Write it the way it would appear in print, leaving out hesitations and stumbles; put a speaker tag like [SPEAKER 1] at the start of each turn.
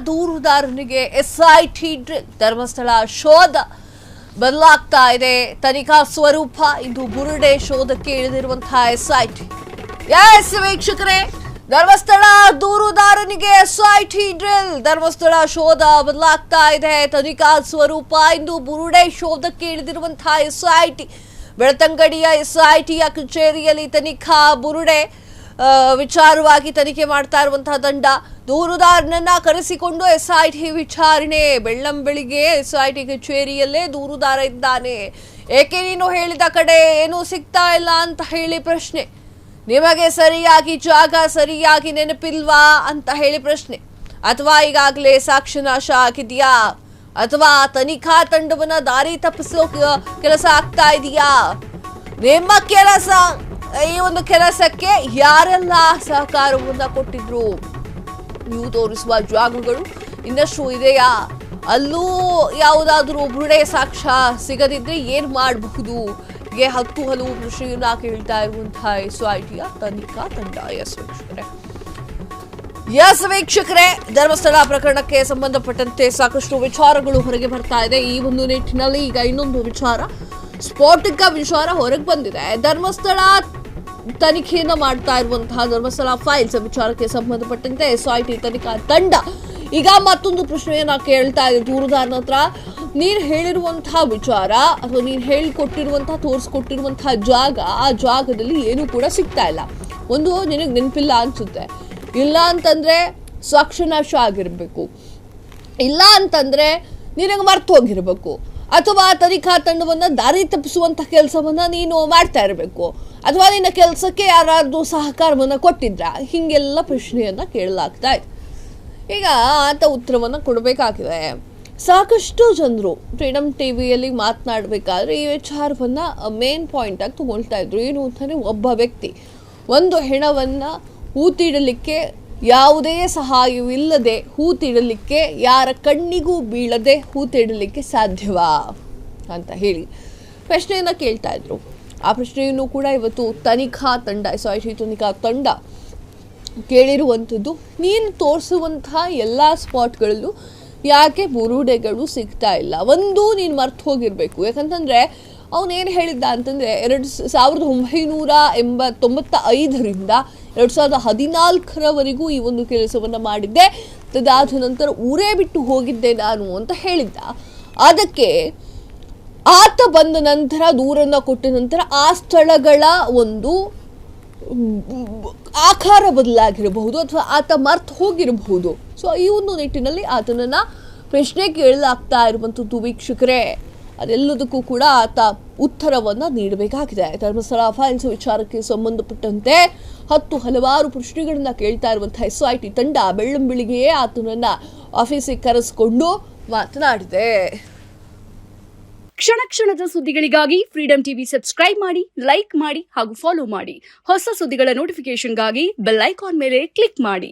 [SPEAKER 1] ದೂರುದಾರನಿಗೆ SIT drill. Dharmasthala ಶೋಧ ಬದಲಾಗ್ತಾ ಇದೆ. ತನಿಖಾ ಸ್ವರೂಪ ಇಂದು ಬುರುಡೆ ಶೋಧಕ್ಕೆ ಇಳಿದಿರುವಂತಹ ಎಸ್ಐಟಿ. ವೀಕ್ಷಕರೇ, ಧರ್ಮಸ್ಥಳ ದೂರುದಾರನಿಗೆ ಎಸ್ಐಟಿ ಡ್ರಿಲ್. ಧರ್ಮಸ್ಥಳ ಶೋಧ ಬದಲಾಗ್ತಾ ಇದೆ. ತನಿಖಾ ಸ್ವರೂಪ ಇಂದು ಬುರುಡೆ ಶೋಧಕ್ಕೆ ಇಳಿದಿರುವಂತಹ ಎಸ್ಐಟಿ. ಬೆಳ್ತಂಗಡಿಯ ಎಸ್ಐಟಿಯ ಕಚೇರಿಯಲ್ಲಿ ತನಿಖಾ ಬುರುಡೆ ವಿಚಾರವಾಗಿ ತನಿಖೆ ಮಾಡ್ತಾ ಇರುವಂತಹ ತಂಡ ದೂರುದಾರನನ್ನ ಕರೆಸಿಕೊಂಡು ಎಸ್ಐಟಿ ವಿಚಾರಣೆ. ಬೆಳ್ಳಂಬೆಳಿಗ್ಗೆ ಎಸ್ಐಟಿ ಕಚೇರಿಯಲ್ಲೇ ದೂರುದಾರ ಇದ್ದಾನೆ. ಏಕೆ ನೀನು ಹೇಳಿದ ಕಡೆ ಏನೂ ಸಿಗ್ತಾ ಇಲ್ಲ ಅಂತ ಹೇಳಿ ಪ್ರಶ್ನೆ. ನಿಮಗೆ ಸರಿಯಾಗಿ ಜಾಗ ಸರಿಯಾಗಿ ನೆನಪಿಲ್ವಾ ಅಂತ ಹೇಳಿ ಪ್ರಶ್ನೆ. ಅಥವಾ ಈಗಾಗಲೇ ಸಾಕ್ಷ್ಯನಾಶ ಆಗಿದೆಯಾ, ಅಥವಾ ತನಿಖಾ ತಂಡವನ್ನ ದಾರಿ ತಪ್ಪಿಸೋ ಕೆಲಸ ಆಗ್ತಾ ಇದೆಯಾ, ನಿಮ್ಮ ಕೆಲಸ, ಈ ಒಂದು ಕೆಲಸಕ್ಕೆ ಯಾರೆಲ್ಲ ಸಹಕಾರವನ್ನ ಕೊಟ್ಟಿದ್ರು, ನೀವು ತೋರಿಸುವ ಜಾಗಗಳು ಇನ್ನಷ್ಟು ಇದೆಯಾ, ಅಲ್ಲೂ ಯಾವುದಾದ್ರೂ ಬುರುಡೆ ಸಾಕ್ಷ್ಯ ಸಿಗದಿದ್ರೆ ಏನ್ ಮಾಡಬಹುದು, ಹೀಗೆ 10 ಹಲವು ಪ್ರಶ್ನೆಯನ್ನ ಕೇಳ್ತಾ ಇರುವಂತಹ ಎಸ್ಐಟಿಯ ತನಿಖಾ ತಂಡ. ವೀಕ್ಷಕರೇ, ಧರ್ಮಸ್ಥಳ ಪ್ರಕರಣಕ್ಕೆ ಸಂಬಂಧಪಟ್ಟಂತೆ ಸಾಕಷ್ಟು ವಿಚಾರಗಳು ಹೊರಗೆ ಬರ್ತಾ ಇದೆ. ಈ ಒಂದು ನಿಟ್ಟಿನಲ್ಲಿ ಈಗ ಇನ್ನೊಂದು ವಿಚಾರ, ಸ್ಫೋಟಕ ವಿಚಾರ ಹೊರಗೆ ಬಂದಿದೆ. ಧರ್ಮಸ್ಥಳ ತನಿಖೆಯನ್ನ ಮಾಡ್ತಾ ಇರುವಂತಹ ಧರ್ಮಸ್ಥಳ ಫೈಲ್ಸ್ ವಿಚಾರಕ್ಕೆ ಸಂಬಂಧಪಟ್ಟಂತೆ ಎಸ್ಐಟಿ ತನಿಖಾ ತಂಡ ಈಗ ಮತ್ತೊಂದು ಪ್ರಶ್ನೆಯನ್ನ ಕೇಳ್ತಾ ಇದೆ ದೂರುದಾರನ ಹತ್ರ. ನೀನ್ ಹೇಳಿರುವಂತಹ ವಿಚಾರ ಅಥವಾ ನೀನ್ ಹೇಳಿಕೊಟ್ಟಿರುವಂತಹ ತೋರಿಸ್ಕೊಟ್ಟಿರುವಂತಹ ಜಾಗ, ಆ ಜಾಗದಲ್ಲಿ ಏನೂ ಕೂಡ ಸಿಗ್ತಾ ಇಲ್ಲ. ಒಂದು ನಿನಗೆ ನೆನಪಿಲ್ಲ ಅನ್ಸುತ್ತೆ, ಇಲ್ಲ ಅಂತಂದ್ರೆ ಸಾಕ್ಷ್ಯನಾಶ ಆಗಿರ್ಬೇಕು, ಇಲ್ಲ ಅಂತಂದ್ರೆ ನಿನಗೆ ಮರ್ತು ಹೋಗಿರ್ಬೇಕು, ಅಥವಾ ತನಿಖಾ ತಂಡವನ್ನ ದಾರಿ ತಪ್ಪಿಸುವಂತ ಕೆಲಸವನ್ನ ನೀನು ಮಾಡ್ತಾ ಇರಬೇಕು, ಅಥವಾ ನಿನ್ನ ಕೆಲಸಕ್ಕೆ ಯಾರಾದ್ರೂ ಸಹಕಾರವನ್ನ ಕೊಟ್ಟಿದ್ರ, ಹಿಂಗೆಲ್ಲ ಪ್ರಶ್ನೆಯನ್ನ ಕೇಳಲಾಗ್ತಾ ಇದೆ. ಈಗ ಆತ ಉತ್ತರವನ್ನ ಕೊಡಬೇಕಾಗಿದೆ. ಸಾಕಷ್ಟು ಜನರು ಫ್ರೀಡಮ್ ಟಿವಿಯಲ್ಲಿ ಮಾತನಾಡಬೇಕಾದ್ರೆ ಈ ವಿಚಾರವನ್ನ ಮೇನ್ ಪಾಯಿಂಟ್ ಆಗಿ ತಗೊಳ್ತಾ ಇದ್ರು. ಏನು ಅಂತಂದ್ರೆ, ಒಬ್ಬ ವ್ಯಕ್ತಿ ಒಂದು ಹೆಣವನ್ನ ಹೂತಿಡಲಿಕ್ಕೆ ಯಾವುದೇ ಸಹಾಯವಿಲ್ಲದೆ, ಹೂತಿಡಲಿಕ್ಕೆ ಯಾರ ಕಣ್ಣಿಗೂ ಬೀಳದೆ ಹೂತಿಡಲಿಕ್ಕೆ ಸಾಧ್ಯವಾ ಅಂತ ಹೇಳಿ ಪ್ರಶ್ನೆಯನ್ನ ಕೇಳ್ತಾ ಇದ್ರು. ಆ ಪ್ರಶ್ನೆಯನ್ನು ಕೂಡ ಇವತ್ತು ತನಿಖಾ ತಂಡ, ಎಸ್ಐಟಿ ತನಿಖಾ ತಂಡ ಕೇಳಿರುವಂಥದ್ದು. ನೀನು ತೋರಿಸುವಂತಹ ಎಲ್ಲ ಸ್ಪಾಟ್ಗಳಲ್ಲೂ ಯಾಕೆ ಬುರುಡೆಗಳು ಸಿಗ್ತಾ ಇಲ್ಲ? ಒಂದು, ನೀನು ಮರ್ತು ಹೋಗಿರ್ಬೇಕು. ಯಾಕಂತಂದ್ರೆ ಅವನೇನು ಹೇಳಿದ್ದ ಅಂತಂದರೆ 1995ರಿಂದ 2014ರವರೆಗೂ ಈ ಒಂದು ಕೆಲಸವನ್ನು ಮಾಡಿದ್ದೆ, ಅದಾದ ನಂತರ ಊರೇ ಬಿಟ್ಟು ಹೋಗಿದ್ದೆ ನಾನು ಅಂತ ಹೇಳಿದ್ದ. ಅದಕ್ಕೆ ಆತ ಬಂದ ನಂತರ, ದೂರನ್ನು ಕೊಟ್ಟ ನಂತರ ಆ ಸ್ಥಳಗಳ ಒಂದು ಆಕಾರ ಬದಲಾಗಿರಬಹುದು, ಅಥವಾ ಆತ ಮರ್ತು ಹೋಗಿರಬಹುದು. ಸೊ ಈ ಒಂದು ನಿಟ್ಟಿನಲ್ಲಿ ಆತನನ್ನ ಪ್ರಶ್ನೆ ಕೇಳಲಾಗ್ತಾ ಇರುವಂಥದ್ದು. ವೀಕ್ಷಕರೇ, ಅದೆಲ್ಲದಕ್ಕೂ ಕೂಡ ಆತ ಉತ್ತರವನ್ನ ನೀಡಬೇಕಾಗಿದೆ. ಧರ್ಮಸ್ಥಳ ಫೈಲ್ಸ್ ವಿಚಾರಕ್ಕೆ ಸಂಬಂಧಪಟ್ಟಂತೆ 10 ಹಲವಾರು ಪ್ರಶ್ನೆಗಳನ್ನ ಕೇಳ್ತಾ ಇರುವಂತಹ ಎಸ್ಐಟಿ ತಂಡ ಬೆಳ್ಳಂಬೆಳಿಗ್ಗೆಯೇ ಆತನನ್ನ ಆಫೀಸಿಗೆ ಕರೆಸಿಕೊಂಡು ಮಾತನಾಡಿದೆ.
[SPEAKER 2] ಕ್ಷಣ ಕ್ಷಣದ ಸುದ್ದಿಗಳಿಗಾಗಿ ಫ್ರೀಡಮ್ ಟಿವಿ ಸಬ್ಸ್ಕ್ರೈಬ್ ಮಾಡಿ, ಲೈಕ್ ಮಾಡಿ ಹಾಗೂ ಫಾಲೋ ಮಾಡಿ. ಹೊಸ ಸುದ್ದಿಗಳ ನೋಟಿಫಿಕೇಶನ್ಗಾಗಿ ಬೆಲ್ ಐಕಾನ್ ಮೇಲೆ ಕ್ಲಿಕ್ ಮಾಡಿ.